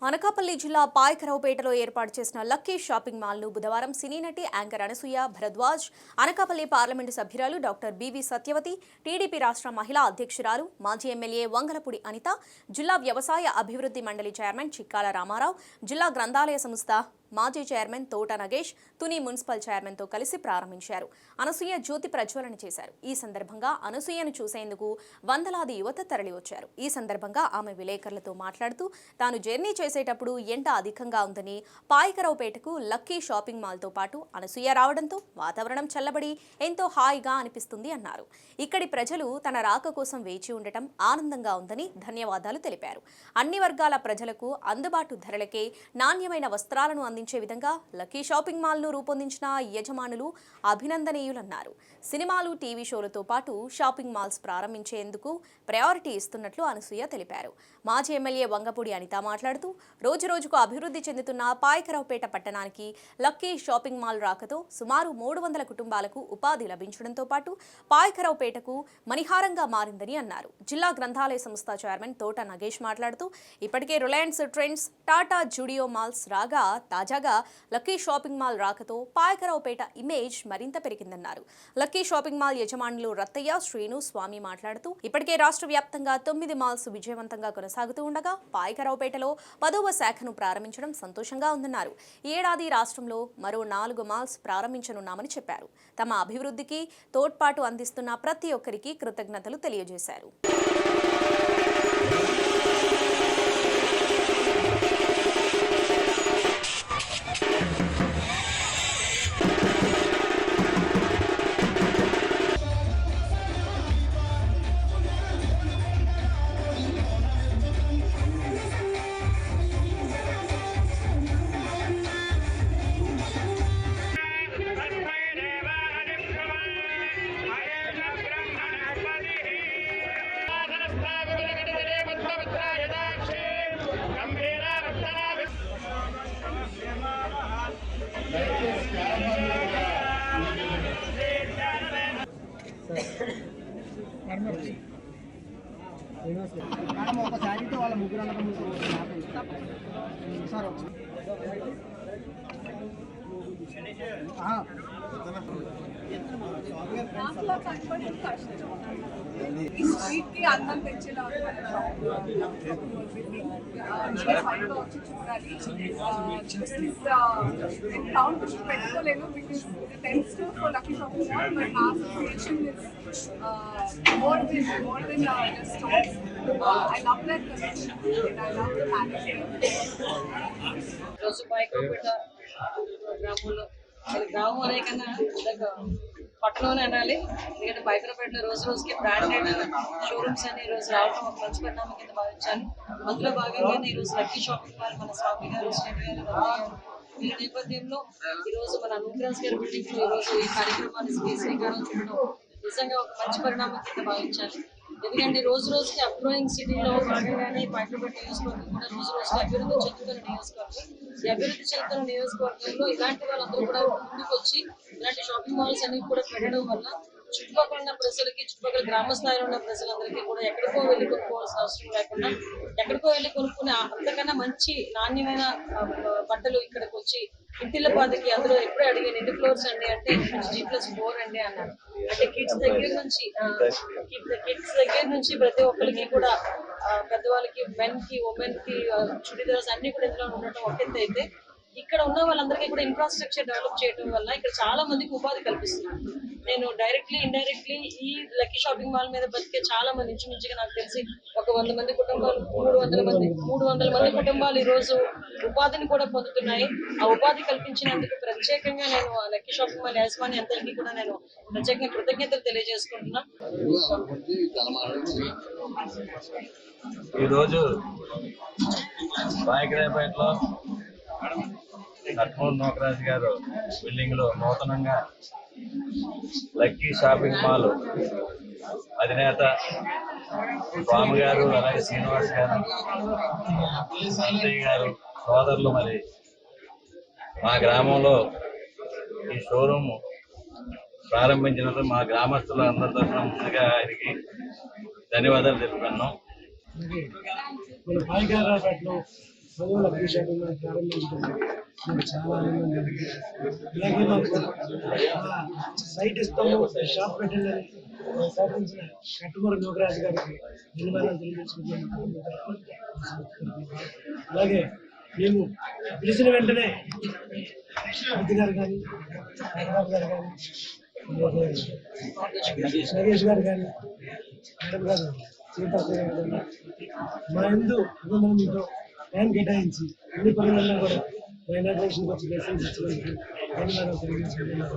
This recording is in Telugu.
అనకాపల్లి జిల్లా పాయకరావుపేటలో ఏర్పాటు చేసిన లక్కీ షాపింగ్ మాల్ను బుధవారం సినీ నటి యాంకర్ అనసూయ భరద్వాజ్, అనకాపల్లి పార్లమెంటు సభ్యురాలు డాక్టర్ బివి సత్యవతి, టీడీపీ రాష్ట్ర మహిళా అధ్యక్షురాలు, మాజీ ఎమ్మెల్యే వంగలపూడి అనిత, జిల్లా వ్యవసాయ అభివృద్ధి మండలి చైర్మన్ చిక్కాల రామారావు, జిల్లా గ్రంథాలయ సంస్థ మాజీ చైర్మన్ తోట నగేష్, తుని మున్సిపల్ చైర్మన్తో కలిసి ప్రారంభించారు. అనసూయ జ్యోతి ప్రజ్వలన చేశారు. ఈ సందర్భంగా అనసూయను చూసేందుకు వందలాది యువత తరలివచ్చారు. ఈ సందర్భంగా ఆమె విలేకరులతో మాట్లాడుతూ తాను జర్నీ చేసేటప్పుడు ఎండ అధికంగా ఉందని, పాయకరావుపేటకు లక్కీ షాపింగ్ మాల్తో పాటు అనసూయ రావడంతో వాతావరణం చల్లబడి ఎంతో హాయిగా అనిపిస్తుంది అన్నారు. ఇక్కడి ప్రజలు తన రాక కోసం వేచి ఉండటం ఆనందంగా ఉందని ధన్యవాదాలు తెలిపారు. అన్ని వర్గాల ప్రజలకు అందుబాటు ధరలకే నాణ్యమైన వస్త్రాలను అందించే విధంగా లక్కీ షాపింగ్ మాల్ను రూపొందించిన యజమానులు అభినందనీయులన్నారు. సినిమాలు, టీవీ షోలతో పాటు షాపింగ్ మాల్స్ ప్రారంభించేందుకు ప్రయారిటీ ఇస్తున్నట్లు అనసూయ తెలిపారు. మాజీ ఎమ్మెల్యే వంగపూడి అనిత మాట్లాడుతూ రోజురోజుకు అభివృద్ధి చెందుతున్న పాయకరావుపేట పట్టణానికి లక్కీ షాపింగ్ మాల్ రాకతో సుమారు 300 కుటుంబాలకు ఉపాధి లభించడంతో పాటు పాయకరావుపేటకు మణిహారంగా మారిందని అన్నారు. జిల్లా గ్రంథాలయ సంస్థ చైర్మన్ తోట నగేష్ మాట్లాడుతూ ఇప్పటికే Reliance trends, Tata Zudio malls రాగా తాజాగా లక్కీ షాపింగ్ మాల్ రాకతో పాయకరావుపేట ఇమేజ్ మరింత పెరిగిందన్నారు. లక్కీ షాపింగ్ మాల్ యజమానులు రత్తయ్య, శ్రీను, స్వామి మాట్లాడుతూ ఇప్పటికే రాష్ట్ర వ్యాప్తంగా 9 మాల్స్ విజయవంతంగా కొనసాగుతూ ఉండగా పాయకరావుపేటలో 10వ శాఖను ప్రారంభించడం సంతోషంగా ఉందన్నారు. ఈ ఏడాది రాష్ట్రంలో మరో 4 మాల్స్ ప్రారంభించనున్నామని చెప్పారు. తమ అభివృద్ధికి తోడ్పాటు అందిస్తున్న ప్రతి ఒక్కరికి కృతజ్ఞతలు తెలియజేశారు. మేడం ఒకసారి వాళ్ళ ముగ్గురు సార్ స్ట్రీట్కి అందం తెచ్చేలా వచ్చి చూడాలి. కౌంట్ పెట్టుకోలేను because tens for lucky shopping mall but aspiration is more than just stores. I love that connection and I love the management. రోజు పాయకరావుపేట గ్రామంలో గ్రామం అనే కన్నా పట్టణం అనాలి. ఎందుకంటే పాయకరావుపేటలో రోజు రోజుకి బ్రాండెడ్ షోరూమ్స్ అని ఈరోజు రావడం ఒక మంచి పరిణామం కింద భావించాను. అందులో భాగంగానే ఈరోజు లక్కీ షాపింగ్ మాల్ మన స్వామి గారు, శ్రీని గారు ఈ నేపథ్యంలో ఈరోజు మన అనుగ్రాజ్ గారి బిల్డింగ్ లో ఈరోజు ఈ కార్యక్రమాన్ని శ్రీకారం చుట్టడం నిజంగా ఒక మంచి పరిణామం కింద భావించాలి. ఎందుకంటే రోజు రోజుకి అప్గ్రోయింగ్ సిటీలో భాగంగానే పాయకరావుపేట నియోజకవర్గం కూడా రోజు రోజుకి అభివృద్ధి చెందుతున్న నియోజకవర్గం. ఈ అభివృద్ధి చెందుతున్న నియోజకవర్గంలో ఇలాంటి వాళ్ళందరూ కూడా ముందుకు వచ్చి ఇలాంటి షాపింగ్ మాల్స్ అనేవి కూడా పెట్టడం వల్ల చుట్టుపక్కల ఉన్న ప్రజలకి, చుట్టుపక్కల గ్రామ స్థాయిలో ఉన్న ప్రజలందరికీ కూడా ఎక్కడికో వెళ్ళి కొనుక్కోవాల్సిన అవసరం లేకుండా ఎక్కడికో వెళ్ళి కొనుక్కునే అంతకన్నా మంచి నాణ్యమైన బట్టలు ఇక్కడికి వచ్చి ఇంటిల పాదకి అందులో ఎప్పుడు అడిగాను ఎన్ని ఫ్లోర్స్ అండి అంటే G+4 అండి అన్నారు. అంటే కిడ్స్ దగ్గర నుంచి ప్రతి ఒక్కరికి కూడా పెద్దవాళ్ళకి, మెన్ కి, ఉమెన్ కి చుడిదార్స్ అన్ని కూడా ఇందులో ఉండటం ఒక ఎత్తు అయితే ఇక్కడ ఉన్న వాళ్ళందరికీ కూడా ఇన్ఫ్రాస్ట్రక్చర్ డెవలప్ చేయడం వల్ల ఇక్కడ చాలా మందికి ఉపాధి కల్పిస్తున్నారు. నేను డైరెక్ట్లీ ఇండైరెక్ట్లీ ఈ లక్కీ షాపింగ్ మాల్ మీద బతికే చాలా మంది, ఇంచుమించుగా నాకు తెలిసి ఒక 100 మంది కుటుంబాలు, 300 మంది కుటుంబాలు ఈరోజు ఉపాధిని కూడా పొందుతున్నాయి. ఆ ఉపాధి కల్పించినందుకు ప్రత్యేకంగా నేను లక్కీ షాపింగ్ మాల్ యాజమాన్యం అందరికీ కూడా నేను ప్రత్యేకంగా కృతజ్ఞతలు తెలియజేసుకుంటున్నా. ఈరోజు పాయకరావుపేటలో కట్మూరు నోకరాజు గారు బిల్డింగ్ లో నూతనంగా లక్కీ షాపింగ్ మాల్ అధినేత స్వామి గారు, అలాగే శ్రీనివాస్ గారు, సంజయ్ గారు సోదరులు మరి మా గ్రామంలో ఈ షోరూమ్ ప్రారంభించినందుకు మా గ్రామస్తుల అందరి తరఫున ముందుగా ఆయనకి ధన్యవాదాలు తెలుపుతున్నాం. చదువు లక్కీ షాపింగ్ మాల్ ప్రారంభించడం నాకు చాలా ఆనందంగా ఉంది. అలాగే మాకు సైట్ ఇస్తాము, షాప్ పెట్టండి అని సహకరించిన కట్టుమూరి నోగరాజు గారికి ధన్యవాదాలు తెలియజేసుకుంటున్నాను. అలాగే మేము పిలిచిన వెంటనే అతి గారు కానీ చంద్రబాబు గారు కానీ నగేష్ గారు కానీ మేడం గారు సీతాశ్రీ గారు కానీ మా ఎందు అభిమానంతో టైం కేటాయించి అన్ని పనులన్నా కూడా మా ఇనాగ్రేషన్కి వచ్చి లెసన్స్ ఇచ్చినందుకు ధన్యవాదాలు తెలియజేసుకుంటున్నాను.